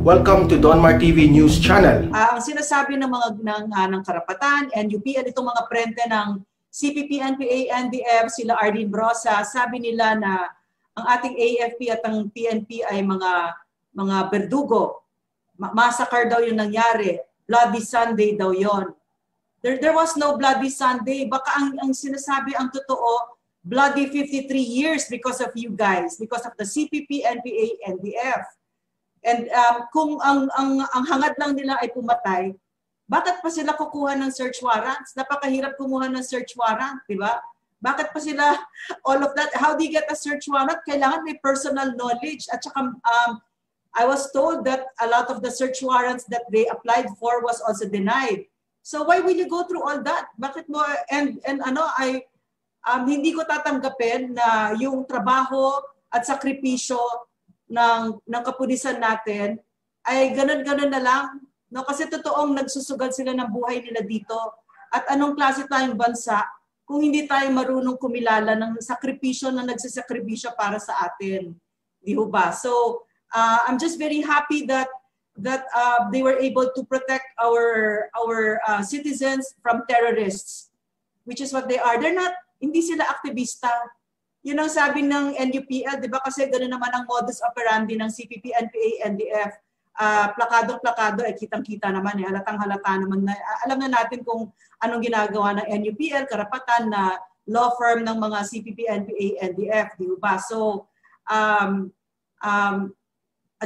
Welcome to Donmar TV News Channel. Ang sinasabi ng mga ng karapatan, NUP, at itong mga prente ng CPP, NPA, NDF, sila Arlene Brosa, sabi nila na ang ating AFP at ang PNP ay mga berdugo. Massacre daw yung nangyari. Bloody Sunday daw yon. There was no Bloody Sunday. Baka ang sinasabi ang totoo, bloody 53 years because of you guys, because of the CPP, NPA, NDF. And kung ang hangad lang nila ay pumatay, bakit pa sila kukuha ng search warrants? Napakahirap kumuha ng search warrant, di ba? Bakit pa sila, all of that, how do you get a search warrant? Kailangan may personal knowledge. At saka, I was told that a lot of the search warrants that they applied for was also denied. So why will you go through all that? Bakit mo, and hindi ko tatanggapin na yung trabaho at sakripisyo ng kapulisan natin ay ganun-ganun na lang. No? Kasi totoong nagsusugal sila ng buhay nila dito. At anong klase tayong bansa kung hindi tayo marunong kumilala ng sakripisyo na nagsasakripisyo para sa atin. Di ba? So, I'm just very happy that they were able to protect our citizens from terrorists, which is what they are. Hindi sila aktivista. Yun ang sabi ng NUPL, di ba? Kasi gano'n naman ang modus operandi ng CPP, NPA, NDF. Plakadong-plakado, kitang-kita naman. Halatang-halata naman. Alam na natin kung anong ginagawa ng NUPL, karapatan na law firm ng mga CPP, NPA, NDF. Di ba? So, at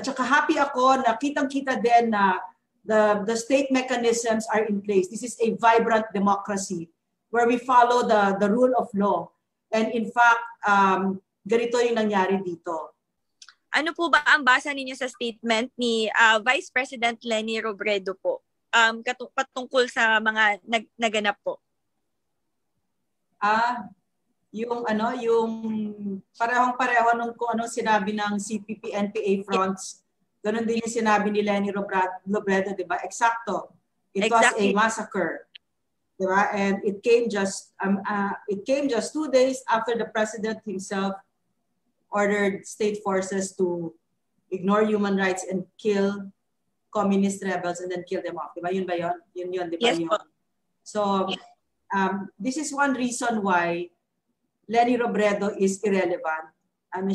saka happy ako na kitang-kita din na the state mechanisms are in place. This is a vibrant democracy where we follow the rule of law. And in fact, ganito yung nangyari dito. Ano po ba ang basa ninyo sa statement ni Vice President Leni Robredo po patungkol sa mga naganap po? Yung parehong-pareho nung kung anong sinabi ng CPP, NPA fronts, ganun din yung sinabi ni Leni Robredo, di ba? Eksakto. It was a massacre. Diba? And it came just 2 days after the president himself ordered state forces to ignore human rights and kill communist rebels and then kill them off. Diba? Yun ba yun? Yun, diba? Yes, yun? So, this is one reason why Leni Robredo is irrelevant.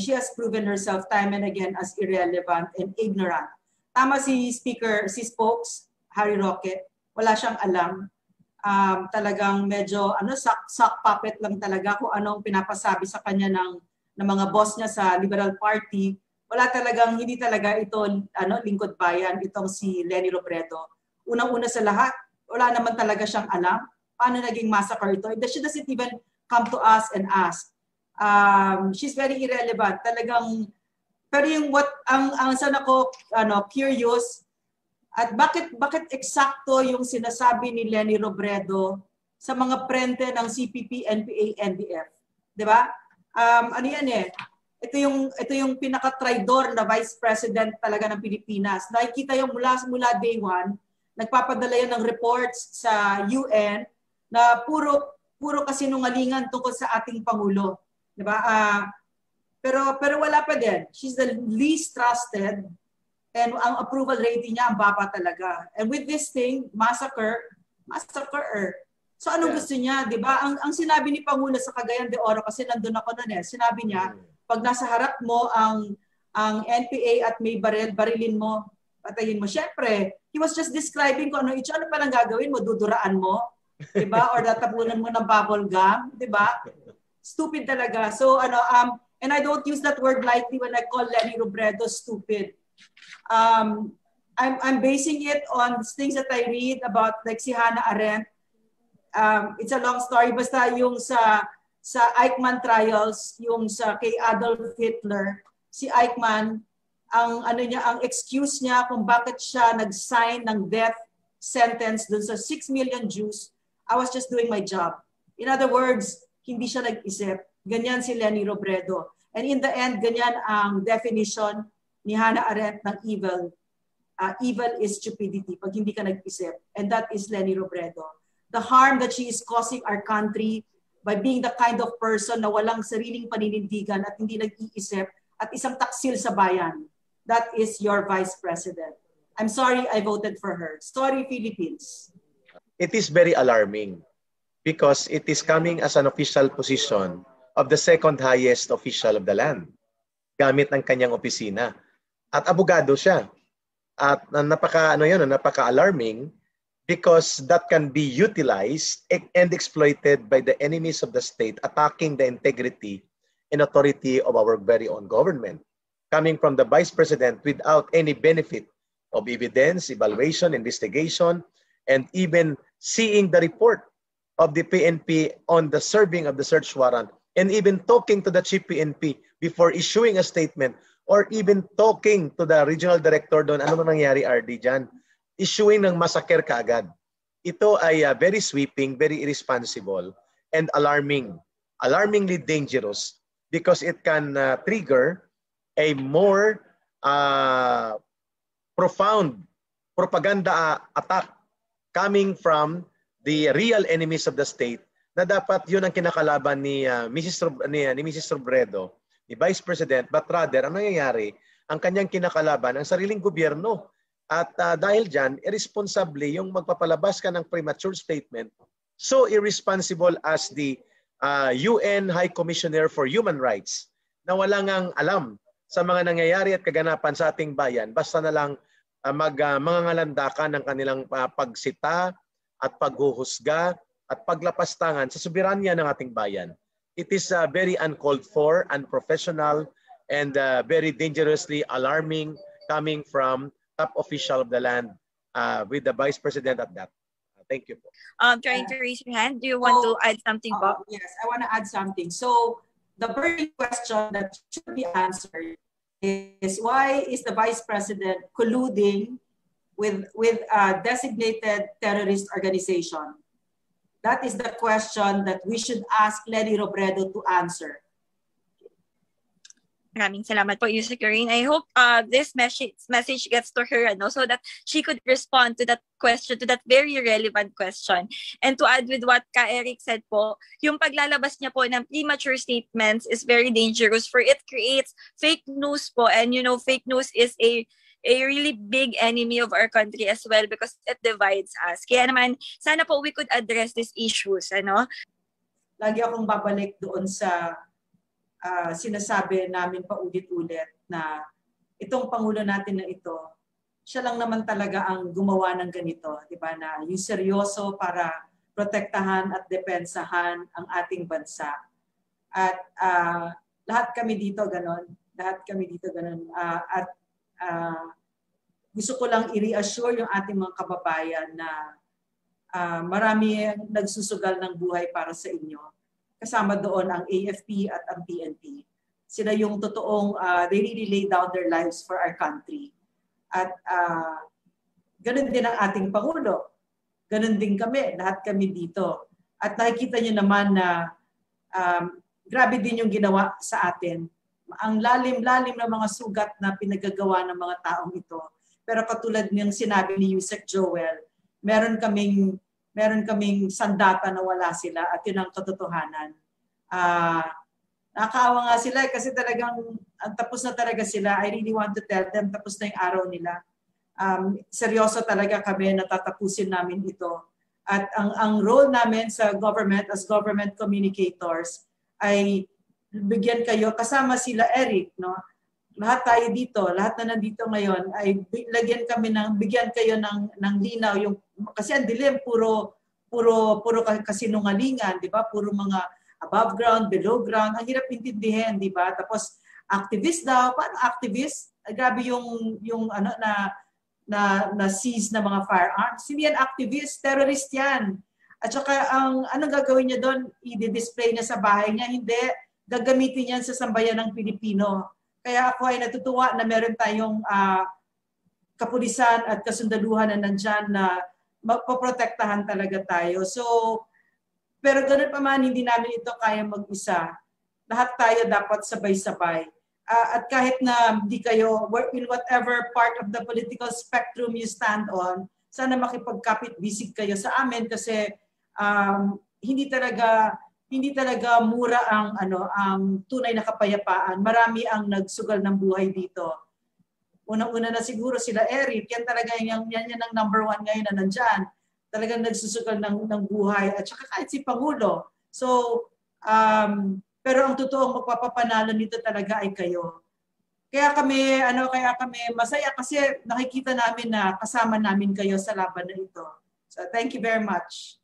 She has proven herself time and again as irrelevant and ignorant. Tama si Spokes, Harry Roque, wala siyang alam. Talagang medyo sock puppet lang talaga kung anong pinapasabi sa kanya ng mga boss niya sa Liberal Party. Hindi talaga ito lingkod bayan, itong si Leni Robredo. Unang-una sa lahat, wala naman talaga siyang alam paano naging massacre ito. She doesn't even come to us and ask. She's very irrelevant. Talagang, pero yung ang sana ko curious, at bakit eksakto yung sinasabi ni Leni Robredo sa mga prente ng CPP, NPA, NDF? 'Di ba? Ano yan eh? Ito yung pinaka-traidor na Vice President talaga ng Pilipinas. Nakikita yung mula day one, nagpapadala yan ng reports sa UN na puro kasinungalingan tungkol sa ating Pangulo. 'Di ba? Pero wala pa din. She's the least trusted. And ang approval rating niya, ang baba talaga. And with this thing, massacre. So anong gusto niya, di ba? Ang sinabi ni Pangulo sa Cagayan de Oro, kasi nandun ako noon sinabi niya, pag nasa harap mo ang NPA at may barilin mo, patayin mo. Siyempre, he was just describing kung ano palang gagawin mo, duduraan mo, di ba? Or tatapunan mo ng bubble gum, di ba? Stupid talaga. So and I don't use that word lightly when I call Leni Robredo stupid. I'm basing it on things that I read about like si Hannah Arendt. It's a long story, basta yung sa Eichmann trials, yung sa kay Adolf Hitler, si Eichmann, ang excuse niya kung bakit siya nag-sign ng death sentence dun sa 6 million Jews, I was just doing my job. In other words, hindi siya nag-isip. Ganyan si Leni Robredo. And in the end, ganyan ang definition ni Hannah Arendt ng evil. Evil is stupidity, pag hindi ka nag-isip. And that is Leni Robredo. The harm that she is causing our country by being the kind of person na walang sariling paninindigan at hindi nag-iisip at isang taksil sa bayan. That is your Vice President. I'm sorry I voted for her. Sorry, Philippines. It is very alarming because it is coming as an official position of the second highest official of the land gamit ng kanyang opisina. At abogado siya. At napaka-alarming because that can be utilized and exploited by the enemies of the state attacking the integrity and authority of our very own government. Coming from the Vice President without any benefit of evidence, evaluation, investigation, and even seeing the report of the PNP on the serving of the search warrant, and even talking to the Chief PNP before issuing a statement, or even talking to the regional director doon, ano man nangyari RD dyan, issuing ng massacre kaagad. Ito ay very sweeping, very irresponsible, and alarmingly dangerous because it can trigger a more profound propaganda attack coming from the real enemies of the state na dapat yun ang kinakalaban ni Mrs. Robredo, ni Vice President, but rather, ang nangyayari, ang kanyang kinakalaban, ang sariling gobyerno. At dahil dyan, irresponsible yung magpapalabas ka ng premature statement, so irresponsible as the UN High Commissioner for Human Rights na wala ngang alam sa mga nangyayari at kaganapan sa ating bayan, basta na lang mangangalandakan ng kanilang pagsita at paghuhusga at paglapastangan sa soberanya ng ating bayan. It is very uncalled for, unprofessional, and very dangerously alarming coming from top official of the land with the Vice President at that. Thank you. Trying to raise your hand. Do you want to add something, Bob? Yes, I want to add something. So the burning question that should be answered is why is the Vice President colluding with a designated terrorist organization? That is the question that we should ask Leni Robredo to answer. Maraming salamat po, Yusek Doreen. I hope this message gets to her so that she could respond to that question, to that very relevant question. And to add with what Ka Eric said po, yung paglalabas niya po ng premature statements is very dangerous for it creates fake news po. And fake news is a really big enemy of our country as well because it divides us. Kaya naman, sana po we could address these issues. Lagi akong babalik doon sa sinasabi namin paulit-ulit na itong Pangulo natin na ito, siya lang naman talaga ang gumawa ng ganito, di ba, na yung seryoso para protektahan at depensahan ang ating bansa. At lahat kami dito ganon. Gusto ko lang i-reassure yung ating mga kababayan na marami nagsusugal ng buhay para sa inyo. Kasama doon ang AFP at ang PNP. Sila yung totoong, they really lay down their lives for our country. At ganun din ang ating Pangulo. Ganun din kami, lahat kami dito. At nakikita nyo naman na grabe din yung ginawa sa atin. Ang lalim-lalim na mga sugat na pinagagawa ng mga taong ito. Pero katulad niyang sinabi ni Yusek Joel, meron kaming sandata na wala sila at yun ang katotohanan. Nakakaawa nga sila kasi talagang tapos na talaga sila. I really want to tell them tapos na yung araw nila. Seryoso talaga kami na tatapusin namin ito. At ang role namin sa government as government communicators ay bigyan kayo, kasama sila Eric, no? Lahat tayo dito, lahat na nandito ngayon ay bigyan kayo ng linaw yung kasi ang dilim puro kasinungalingan, di ba? Puro mga above ground, below ground, ang hirap intindihin, di ba? Tapos activist daw, paano activist? Grabe yung na seize na mga firearms. Hindi yan activist, terrorist yan. At saka anong gagawin niya doon? I-display niya sa bahay niya? Hindi, gagamitin yan sa sambayan ng Pilipino. Kaya ako ay natutuwa na meron tayong kapulisan at kasundaluhan na nandyan na magpoprotektahan talaga tayo. So, pero ganun pa man, hindi namin ito kaya mag-isa. Lahat tayo dapat sabay-sabay. At kahit na hindi kayo, in whatever part of the political spectrum you stand on, sana makipagkapit-bisig kayo sa amin kasi hindi talaga mura ang tunay na kapayapaan. Marami ang nagsugal ng buhay dito. Unang-una na siguro sila Eric, yan talaga yan ang number 1 ngayon na nandyan. Talagang nagsusugal ng buhay at saka kahit si Pangulo. So, pero ang totoong magpapapanalo nito talaga ay kayo. Kaya kami masaya kasi nakikita namin na kasama namin kayo sa laban na ito. So, thank you very much.